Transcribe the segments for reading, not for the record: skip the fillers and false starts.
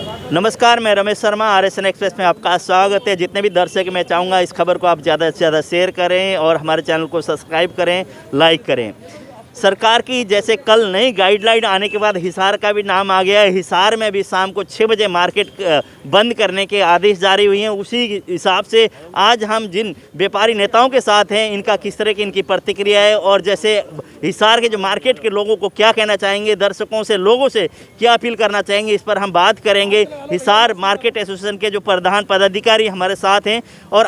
नमस्कार, मैं Ramesh Sharma, RSN express में आपका स्वागत है। जितने भी दर्शक मैं चाहूँगा इस खबर को आप ज़्यादा से ज़्यादा शेयर करें और हमारे चैनल को सब्सक्राइब करें, लाइक करें। सरकार की जैसे कल नई गाइडलाइन आने के बाद हिसार का भी नाम आ गया है। हिसार में भी शाम को 6 बजे मार्केट बंद करने के आदेश जारी हुए हैं। उसी हिसाब से आज हम जिन व्यापारी नेताओं के साथ हैं, इनका किस तरह की इनकी प्रतिक्रिया है और जैसे हिसार के जो मार्केट के लोगों को क्या कहना चाहेंगे, दर्शकों से, लोगों से क्या अपील करना चाहेंगे, इस पर हम बात करेंगे। हिसार मार्केट एसोसिएशन के जो प्रधान पदाधिकारी हमारे साथ हैं और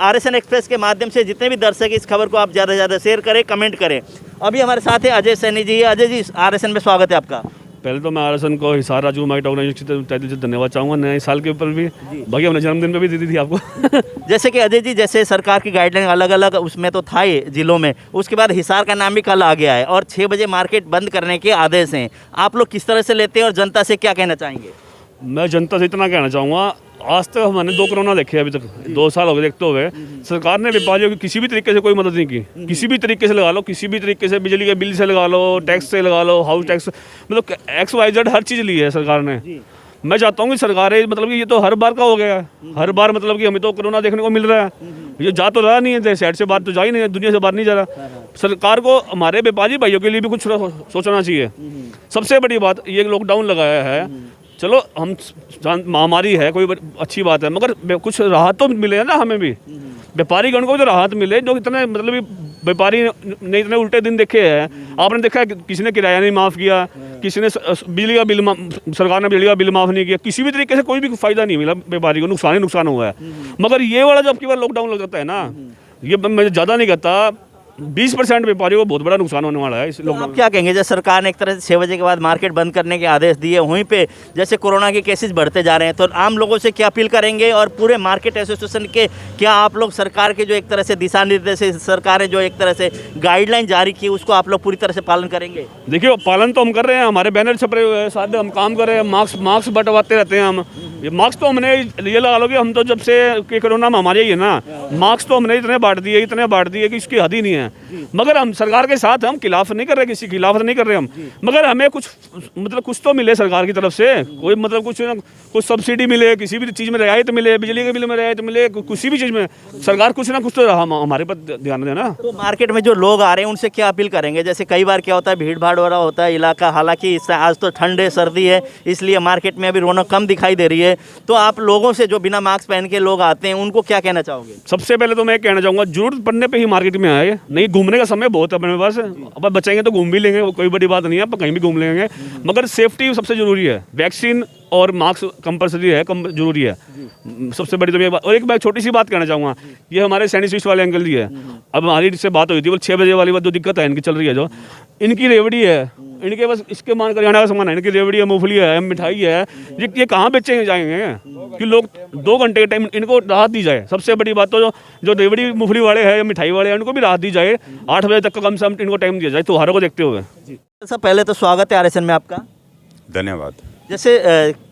RSN एक्सप्रेस के माध्यम से जितने भी दर्शक इस खबर को आप ज़्यादा से ज़्यादा शेयर करें, कमेंट करें। अभी हमारे साथ है अजय सैनी जी। अजय जी, RSN में स्वागत है आपका। पहले तो मैं RSN को हिसार राजू माइट ऑर्गेनाइजेशन टाइटल से धन्यवाद चाहूँगा। नए साल के ऊपर भी बाकी हमने जन्मदिन पे भी दी थी आपको। जैसे कि अजय जी, जैसे सरकार की गाइडलाइन अलग अलग उसमें तो था ही जिलों में, उसके बाद हिसार का नाम भी कल आ गया है और 6 बजे मार्केट बंद करने के आदेश हैं। आप लोग किस तरह से लेते हैं और जनता से क्या कहना चाहेंगे? मैं जनता से इतना कहना चाहूँगा, आज तक हमने 2 कोरोना देखे, अभी तक 2 साल हो गए देखते हुए। सरकार ने व्यापारियों की किसी भी तरीके से कोई मदद नहीं की। किसी भी तरीके से लगा लो, किसी भी तरीके से, बिजली के बिल से लगा लो, टैक्स से लगा लो, हाउस टैक्स, मतलब XYZ हर चीज़ ली है सरकार ने। मैं चाहता हूँ कि सरकारें, मतलब कि ये तो हर बार का हो गया है। हर बार मतलब कि हमें तो कोरोना देखने को मिल रहा है। ये जा तो रहा नहीं है, शहर से बाहर तो जा ही नहीं है, दुनिया से बाहर नहीं जा रहा। सरकार को हमारे व्यापारी भाइयों के लिए भी कुछ सोचना चाहिए। सबसे बड़ी बात, ये लॉकडाउन लगाया है, चलो हम महामारी है, कोई अच्छी बात है, मगर कुछ राहत तो मिले ना हमें भी। व्यापारी गण को भी तो राहत मिले, जो इतने मतलब व्यापारी ने इतने उल्टे दिन देखे हैं। आपने देखा है किसी ने किराया नहीं माफ़ किया, किसी ने बिजली का बिल, सरकार ने बिजली का बिल माफ़ नहीं किया। किसी भी तरीके से कोई भी फ़ायदा नहीं मिला व्यापारी को, नुकसान ही नुकसान हुआ है। मगर ये वाला जब की बार लॉकडाउन लग जाता है ना, ये मैं ज़्यादा नहीं कहता, 20% व्यापारियों को बहुत बड़ा नुकसान होने वाला है इस तो आप क्या कहेंगे, जैसे सरकार ने एक तरह से 6 बजे के बाद मार्केट बंद करने के आदेश दिए, वहीं पे जैसे कोरोना के केसेस बढ़ते जा रहे हैं, तो आम लोगों से क्या अपील करेंगे और पूरे मार्केट एसोसिएशन के क्या आप लोग सरकार के जो एक तरह से दिशा निर्देश, सरकार ने जो एक तरह से गाइडलाइन जारी की, उसको आप लोग पूरी तरह से पालन करेंगे? देखिए, पालन तो हम कर रहे हैं, हमारे बैनर छप रहे हुए हैं, साथ हम काम कर रहे हैं, मास्क बंटवाते रहते हैं हम। ये मास्क तो हमने ये लगा लो कि हम तो जब से कि कोरोना महामारी है ना, मास्क तो हमने इतने बांट दिए कि इसकी हद ही नहीं है। मगर हम सरकार के साथ, हम खिलाफ नहीं कर रहे, किसी खिलाफ नहीं कर रहे हम, मगर हमें कुछ मतलब कुछ तो मिले सरकार की तरफ से, कोई मतलब कुछ सब्सिडी मिले, किसी भी चीज़ में रियायत मिले, बिजली के बिल में रियायत मिले, किसी भी चीज़ में सरकार कुछ ना कुछ तो हमारे पर ध्यान देना। तो मार्केट में जो लोग आ रहे हैं उनसे क्या अपील करेंगे? जैसे कई बार क्या होता है, भीड़ भाड़ वाला होता है इलाका, हालांकि आज तो ठंड है, सर्दी है, इसलिए मार्केट में अभी रौनक कम दिखाई दे रही है। तो आप लोगों से, जो बिना मास्क पहन के लोग आते हैं, उनको क्या कहना चाहोगे? सबसे पहले तो मैं कहना चाहूँगा, जरूरत पड़ने पर ही मार्केट में आए, नहीं घूमने का समय बहुत है अपने पास, अब बचाएंगे तो घूम भी लेंगे, कोई बड़ी बात नहीं है, आप कहीं भी घूम लेंगे, मगर सेफ्टी सबसे जरूरी है। वैक्सीन और मास्क कंपलसरी है, जरूरी है, सबसे बड़ी तो ये बात। और एक मैं छोटी सी बात कहना चाहूँगा, ये हमारे सैनी स्विच वाले अंकल जी है, अब हमारी इससे बात हुई थी, वो 6 बजे वाली बात जो दिक्कत है इनकी चल रही है, जो इनकी रेवड़ी है, इनके बस इसके मान हरियाणा का सामान है, इनकी रेवड़ी है, मूंगफली है, मिठाई है, ये कहाँ बेचे जाएंगे कि लोग 2 घंटे के टाइम इनको राहत दी जाए। सबसे बड़ी बात तो जो रेवड़ी मूंगफली वाले हैं या मिठाई वाले हैं, उनको भी राहत दी जाए, 8 बजे तक का कम से कम इनको टाइम दिया जाए त्योहारों को देखते हुए। सर, पहले तो स्वागत है RSN में आपका। धन्यवाद। जैसे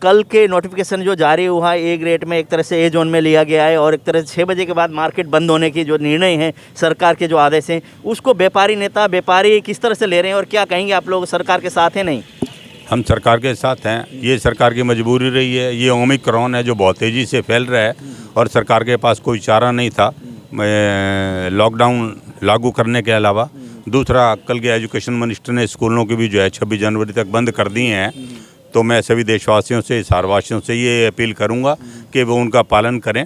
कल के नोटिफिकेशन जो जारी हुआ है, ए ग्रेड में एक तरह से A जोन में लिया गया है और एक तरह से 6 बजे के बाद मार्केट बंद होने की जो निर्णय है, सरकार के जो आदेश हैं, उसको व्यापारी किस तरह से ले रहे हैं और क्या कहेंगे, आप लोग सरकार के साथ हैं? नहीं, हम सरकार के साथ हैं, ये सरकार की मजबूरी रही है। ये ओमिक्रॉन है जो बहुत तेज़ी से फैल रहा है और सरकार के पास कोई चारा नहीं था लॉकडाउन लागू करने के अलावा। दूसरा, कल के एजुकेशन मिनिस्टर ने स्कूलों की भी जो है 26 जनवरी तक बंद कर दिए हैं। तो मैं सभी देशवासियों से, हिसारवासियों से ये अपील करूंगा कि वो उनका पालन करें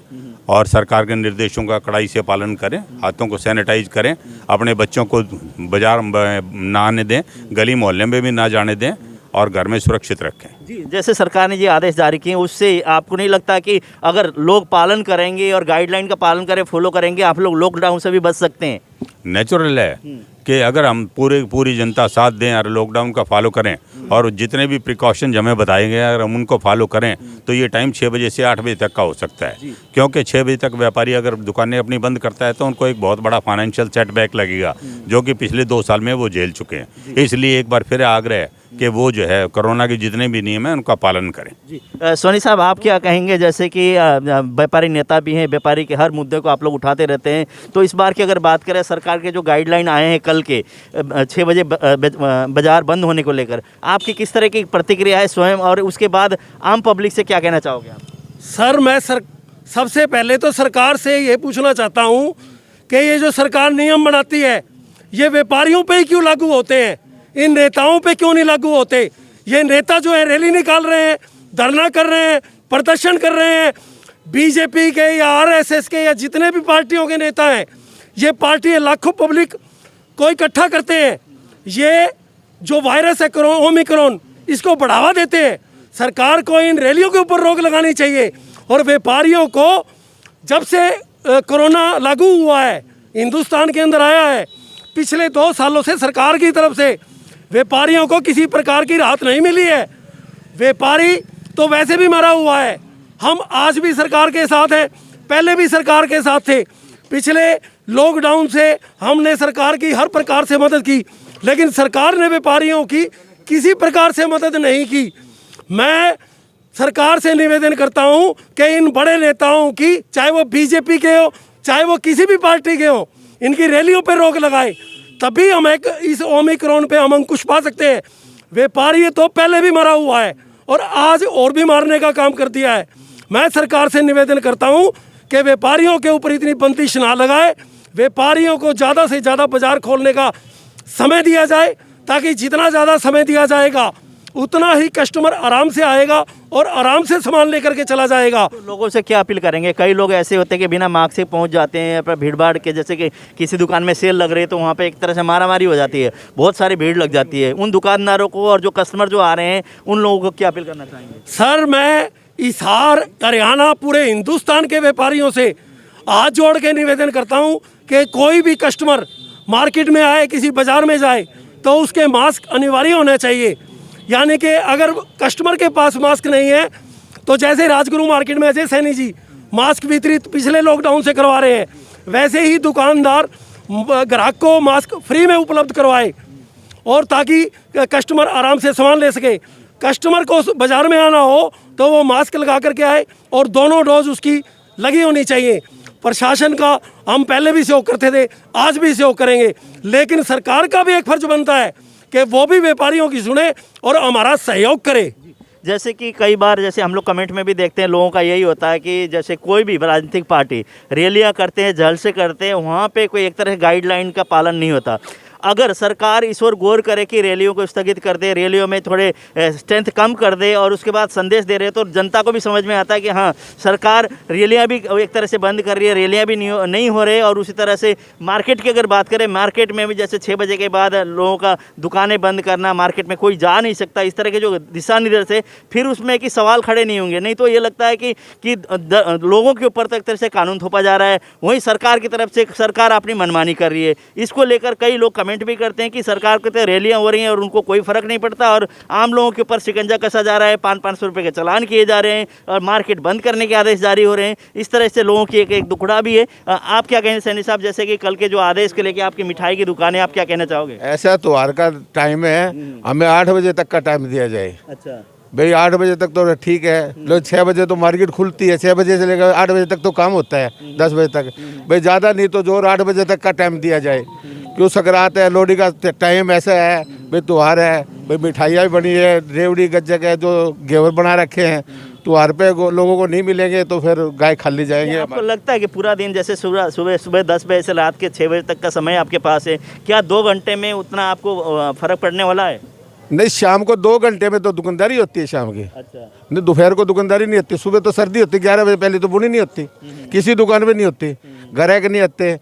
और सरकार के निर्देशों का कड़ाई से पालन करें, हाथों को सैनिटाइज करें, अपने बच्चों को बाजार ना आने दें, गली मोहल्ले में भी ना जाने दें और घर में सुरक्षित रखें। जी, जैसे सरकार ने ये आदेश जारी किए, उससे आपको नहीं लगता कि अगर लोग पालन करेंगे और गाइडलाइन का पालन करें, फॉलो करेंगे, आप लोग लॉकडाउन से भी बच सकते हैं? नेचुरल है कि अगर हम पूरी जनता साथ दें और लॉकडाउन का फॉलो करें और जितने भी प्रिकॉशन हमें बताए गए अगर हम उनको फॉलो करें तो ये टाइम 6 बजे से 8 बजे तक का हो सकता है। क्योंकि 6 बजे तक व्यापारी अगर दुकानें अपनी बंद करता है तो उनको एक बहुत बड़ा फाइनेंशियल सेटबैक लगेगा, जो कि पिछले 2 साल में वो झेल चुके हैं। इसलिए एक बार फिर आग्रह है कि वो जो है कोरोना के जितने भी नियम हैं उनका पालन करें। जी सोनी साहब, आप क्या कहेंगे? जैसे कि व्यापारी नेता भी हैं, व्यापारी के हर मुद्दे को आप लोग उठाते रहते हैं, तो इस बार की अगर बात करें सरकार के जो गाइडलाइन आए हैं कल के 6 बजे बाजार बंद होने को लेकर, आपकी किस तरह की प्रतिक्रिया है स्वयं, और उसके बाद आम पब्लिक से क्या कहना चाहोगे आप? सर मैं सबसे पहले तो सरकार से ये पूछना चाहता हूँ कि ये जो सरकार नियम बनाती है ये व्यापारियों पे ही क्यों लागू होते हैं, इन नेताओं पे क्यों नहीं लागू होते? ये नेता जो है रैली निकाल रहे हैं, धरना कर रहे हैं, प्रदर्शन कर रहे हैं, बीजेपी के या आरएसएस के या जितने भी पार्टियों के नेता हैं, ये पार्टी लाखों पब्लिक को इकट्ठा करते हैं। ये जो वायरस है ओमिक्रॉन, इसको बढ़ावा देते हैं। सरकार को इन रैलियों के ऊपर रोक लगानी चाहिए, और व्यापारियों को जब से कोरोना लागू हुआ है, हिंदुस्तान के अंदर आया है, पिछले 2 सालों से सरकार की तरफ से व्यापारियों को किसी प्रकार की राहत नहीं मिली है। व्यापारी तो वैसे भी मरा हुआ है। हम आज भी सरकार के साथ हैं, पहले भी सरकार के साथ थे। पिछले लॉकडाउन से हमने सरकार की हर प्रकार से मदद की, लेकिन सरकार ने व्यापारियों की किसी प्रकार से मदद नहीं की। मैं सरकार से निवेदन करता हूं कि इन बड़े नेताओं की, चाहे वो बीजेपी के हो चाहे वो किसी भी पार्टी के हो, इनकी रैलियों पर रोक लगाए, तभी हम इस ओमिक्रॉन पे हम अंकुश पा सकते हैं। व्यापारी तो पहले भी मरा हुआ है और आज और भी मारने का काम कर दिया है। मैं सरकार से निवेदन करता हूं कि व्यापारियों के ऊपर इतनी बंदिश ना लगाए, व्यापारियों को ज़्यादा से ज़्यादा बाजार खोलने का समय दिया जाए, ताकि जितना ज़्यादा समय दिया जाएगा उतना ही कस्टमर आराम से आएगा और आराम से सामान लेकर के चला जाएगा। तो लोगों से क्या अपील करेंगे? कई लोग ऐसे होते हैं कि बिना मास्क से पहुंच जाते हैं, पर भीड़ भाड़ के, जैसे कि किसी दुकान में सेल लग रही है तो वहाँ पे एक तरह से मारामारी हो जाती है, बहुत सारी भीड़ लग जाती है। उन दुकानदारों को और जो कस्टमर जो आ रहे हैं उन लोगों को क्या अपील करना चाहेंगे? सर मैं हिसार, हरियाणा, पूरे हिंदुस्तान के व्यापारियों से हाथ जोड़ के निवेदन करता हूं कि कोई भी कस्टमर मार्केट में आए, किसी बाजार में जाए, तो उसके मास्क अनिवार्य होना चाहिए। यानी कि अगर कस्टमर के पास मास्क नहीं है तो जैसे राजगुरु मार्केट में अजय सैनी जी मास्क वितरित पिछले लॉकडाउन से करवा रहे हैं, वैसे ही दुकानदार ग्राहक को मास्क फ्री में उपलब्ध करवाए, और ताकि कस्टमर आराम से सामान ले सके। कस्टमर को बाज़ार में आना हो तो वो मास्क लगा करके आए, और दोनों डोज उसकी लगी होनी चाहिए। प्रशासन का हम पहले भी सहयोग करते थे, आज भी सहयोग करेंगे, लेकिन सरकार का भी एक फर्ज बनता है कि वो भी व्यापारियों की सुने और हमारा सहयोग करे। जैसे कि कई बार जैसे हम लोग कमेंट में भी देखते हैं, लोगों का यही होता है कि जैसे कोई भी राजनीतिक पार्टी रैलियां करते हैं, जलसे करते हैं, वहाँ पे कोई एक तरह गाइडलाइन का पालन नहीं होता। अगर सरकार इस ओर गौर करे कि रैलियों को स्थगित कर दे, रैलियों में थोड़े स्ट्रेंथ कम कर दे और उसके बाद संदेश दे रहे, तो जनता को भी समझ में आता है कि हाँ, सरकार रैलियां भी एक तरह से बंद कर रही है, रैलियां भी नहीं हो रहे। और उसी तरह से मार्केट की अगर बात करें, मार्केट में भी जैसे 6 बजे के बाद लोगों का दुकानें बंद करना, मार्केट में कोई जा नहीं सकता, इस तरह के जो दिशा निर्देश है, फिर उसमें कि सवाल खड़े नहीं होंगे। नहीं तो ये लगता है कि लोगों के ऊपर तो एक तरह से कानून थोपा जा रहा है, वहीं सरकार की तरफ से सरकार अपनी मनमानी कर रही है। इसको लेकर कई लोग कमेंट भी करते हैं कि सरकार के तो रैलियां हो रही हैं और उनको कोई फर्क नहीं पड़ता, और आम लोगों के ऊपर शिकंजा कसा जा रहा है, 500-500 रुपए के चालान किए जा रहे हैं और मार्केट बंद करने के आदेश जारी हो रहे हैं। इस तरह से लोगों की एक दुखड़ा भी है। आप क्या कहेंगे सैनी साहब, जैसे कि कल के जो आदेश के लेके आपकी मिठाई की दुकानें, आप क्या कहना चाहोगे? ऐसा त्योहार का टाइम है, हमें 8 बजे तक का टाइम दिया जाए। अच्छा भाई 8 बजे तक तो ठीक है, लो 6 बजे तो मार्केट खुलती है, 6 बजे से लेकर 8 बजे तक तो काम होता है, 10 बजे तक। भाई ज़्यादा नहीं तो जोर 8 बजे तक का टाइम दिया जाए, क्यों संक्रांत है, लोहड़ी का टाइम ऐसा है, भाई त्योहार है, भाई मिठाइयाँ भी बनी है, रेवड़ी गज्जक है, जो घेवर बना रखे हैं, त्योहार पे लोगों को नहीं मिलेंगे तो फिर गाय खाली जाएंगे। आपको लगता है कि पूरा दिन जैसे सुबह 10 बजे से रात के 6 बजे तक का समय आपके पास है, क्या 2 घंटे में उतना आपको फर्क पड़ने वाला है? नहीं, शाम को 2 घंटे में तो दुकानदारी होती है शाम की। अच्छा। नहीं, दोपहर को दुकानदारी नहीं होती, सुबह तो सर्दी होती, 11 बजे पहले तो बुनी नहीं होती, किसी दुकान पे नहीं होती, ग्राहक नहीं आते।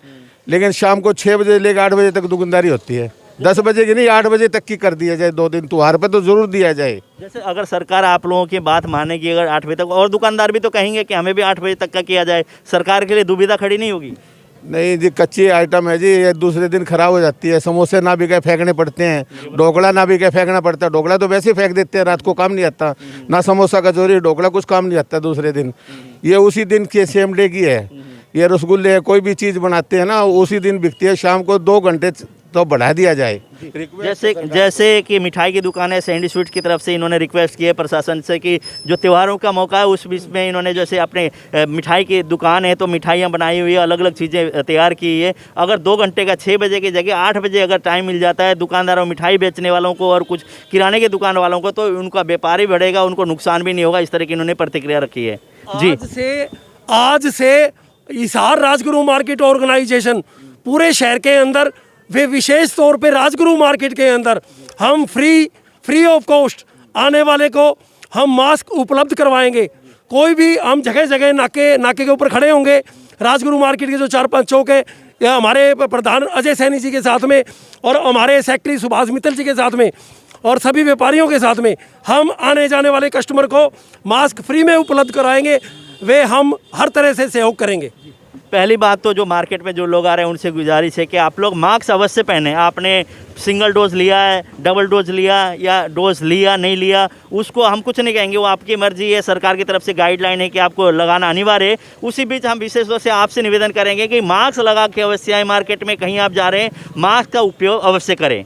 लेकिन शाम को 6 बजे लेकर 8 बजे तक दुकानदारी होती है। 10 बजे की नहीं, 8 बजे तक की कर दिया जाए, 2 दिन त्योहार पे तो जरूर दिया जाए। जैसे अगर सरकार आप लोगों की बात मानेगी, अगर 8 बजे तक, और दुकानदार भी तो कहेंगे कि हमें भी 8 बजे तक का किया जाए, सरकार के लिए दुविधा खड़ी नहीं होगी? नहीं जी, कच्ची आइटम है जी, ये दूसरे दिन खराब हो जाती है। समोसे ना भी गए फेंकने पड़ते हैं, ढोकला ना भी गए फेंकना पड़ता है। ढोकला तो वैसे ही फेंक देते हैं, रात को काम नहीं आता ना, समोसा कचौरी ढोकला कुछ काम नहीं आता दूसरे दिन। ये उसी दिन के सेम डे की है। ये रसगुल्ले कोई भी चीज़ बनाते हैं ना, उसी दिन बिकती है। शाम को 2 घंटे तो बढ़ा दिया जाए। जैसे जैसे कि मिठाई की दुकान है, सैंडी स्वीट की तरफ से इन्होंने रिक्वेस्ट की है प्रशासन से कि जो त्योहारों का मौका है उस बीच में इन्होंने जैसे अपने मिठाई की दुकान है तो मिठाइयाँ बनाई हुई है, अलग अलग चीज़ें तैयार की है। अगर 2 घंटे का 6 बजे की जगह 8 बजे अगर टाइम मिल जाता है दुकानदारों, मिठाई बेचने वालों को और कुछ किराने की दुकान वालों को, तो उनका व्यापार ही बढ़ेगा, उनको नुकसान भी नहीं होगा। इस तरह की इन्होंने प्रतिक्रिया रखी है। जी, आज से हिसार राजगुरु मार्केट ऑर्गेनाइजेशन पूरे शहर के अंदर, वे विशेष तौर पे राजगुरु मार्केट के अंदर हम फ्री ऑफ कॉस्ट आने वाले को हम मास्क उपलब्ध करवाएंगे। कोई भी हम जगह जगह नाके के ऊपर खड़े होंगे। राजगुरु मार्केट के जो 4-5 चौक है, या हमारे प्रधान अजय सैनी जी के साथ में और हमारे सेक्रेटरी सुभाष मित्तल जी के साथ में और सभी व्यापारियों के साथ में हम आने जाने वाले कस्टमर को मास्क फ्री में उपलब्ध कराएंगे। वे हम हर तरह से सहयोग करेंगे। पहली बात तो जो मार्केट में जो लोग आ रहे हैं उनसे गुजारिश है कि आप लोग मास्क अवश्य पहने। आपने सिंगल डोज लिया है, डबल डोज लिया या डोज लिया नहीं लिया, उसको हम कुछ नहीं कहेंगे, वो आपकी मर्जी है। सरकार की तरफ से गाइडलाइन है कि आपको लगाना अनिवार्य है। उसी बीच हम विशेष रूप से आपसे निवेदन करेंगे कि मास्क लगा के अवश्य आए। मार्केट में कहीं आप जा रहे हैं, मास्क का उपयोग अवश्य करें।